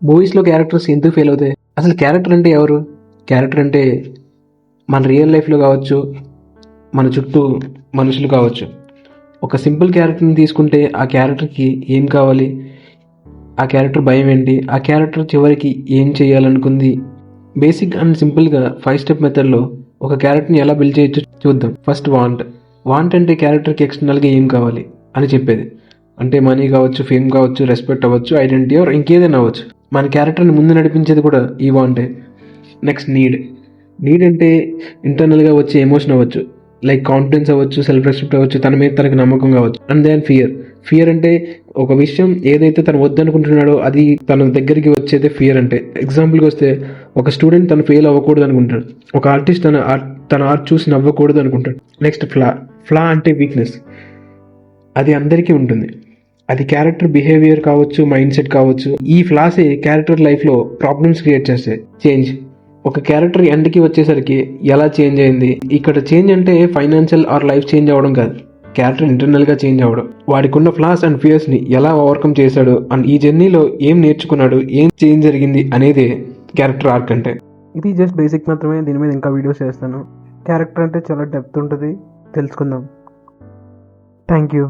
మూవీస్లో క్యారెక్టర్స్ ఎందుకు ఫెయిల్ అవుతాయి? అసలు క్యారెక్టర్ అంటే ఎవరు? క్యారెక్టర్ అంటే మన రియల్ లైఫ్లో కావచ్చు, మన చుట్టూ మనుషులు కావచ్చు. ఒక సింపుల్ క్యారెక్టర్ని తీసుకుంటే ఆ క్యారెక్టర్కి ఏం కావాలి, ఆ క్యారెక్టర్ భయం ఏంటి, ఆ క్యారెక్టర్ చివరికి ఏం చేయాలనుకుంది, బేసిక్ అండ్ సింపుల్గా 5 స్టెప్ మెథడ్లో ఒక క్యారెక్టర్ని ఎలా బిల్డ్ చేయొచ్చు చూద్దాం. ఫస్ట్ వాంట్ అంటే క్యారెక్టర్కి ఎక్స్టర్నల్గా ఏం కావాలి అని చెప్పేది. అంటే మనీ కావచ్చు, ఫేమ్ కావచ్చు, రెస్పెక్ట్ అవ్వచ్చు, ఐడెంటిటీ ఆర్ ఇంకేదైనా అవ్వచ్చు. మన క్యారెక్టర్ని ముందు నడిపించేది కూడా ఈ వాంటే. నెక్స్ట్ నీడ్ అంటే ఇంటర్నల్గా వచ్చే ఎమోషన్ అవ్వచ్చు, లైక్ కాన్ఫిడెన్స్ అవ్వచ్చు, సెల్ఫ్ రెస్పెక్ట్ అవ్వచ్చు, తన మీద తనకు నమ్మకం కావచ్చు. అండ్ దెన్ ఫియర్ అంటే ఒక విషయం ఏదైతే తను వద్దనుకుంటున్నాడో అది తన దగ్గరికి వచ్చేదే ఫియర్ అంటే. ఎగ్జాంపుల్కి వస్తే ఒక స్టూడెంట్ తను ఫెయిల్ అవ్వకూడదు అనుకుంటాడు, ఒక ఆర్టిస్ట్ తన ఆర్ట్ చూసి నవ్వకూడదు అనుకుంటాడు. నెక్స్ట్ ఫ్లా అంటే వీక్నెస్. అది అందరికీ ఉంటుంది, అది క్యారెక్టర్ బిహేవియర్ కావచ్చు, మైండ్ సెట్ కావచ్చు. ఈ ఫ్లాసే క్యారెక్టర్ లైఫ్లో ప్రాబ్లమ్స్ క్రియేట్ చేస్తాయి. ఒక క్యారెక్టర్ ఎండ్కి వచ్చేసరికి ఎలా చేంజ్ అయింది, ఇక్కడ చేంజ్ అంటే ఫైనాన్షియల్ ఆర్ లైఫ్ చేంజ్ అవ్వడం కాదు, క్యారెక్టర్ ఇంటర్నల్గా చేంజ్ అవ్వడం. వాడికి ఉన్న ఫ్లాస్ అండ్ ఫియర్స్ని ఎలా ఓవర్కమ్ చేశాడు అండ్ ఈ జర్నీలో ఏం నేర్చుకున్నాడు, ఏం చేంజ్ జరిగింది అనేది క్యారెక్టర్ ఆర్క్ అంటే. ఇది జస్ట్ బేసిక్ మాత్రమే, దీని మీద ఇంకా వీడియోస్ చేస్తాను. క్యారెక్టర్ అంటే చాలా డెప్త్ ఉంటుంది, తెలుసుకుందాం. Thank you.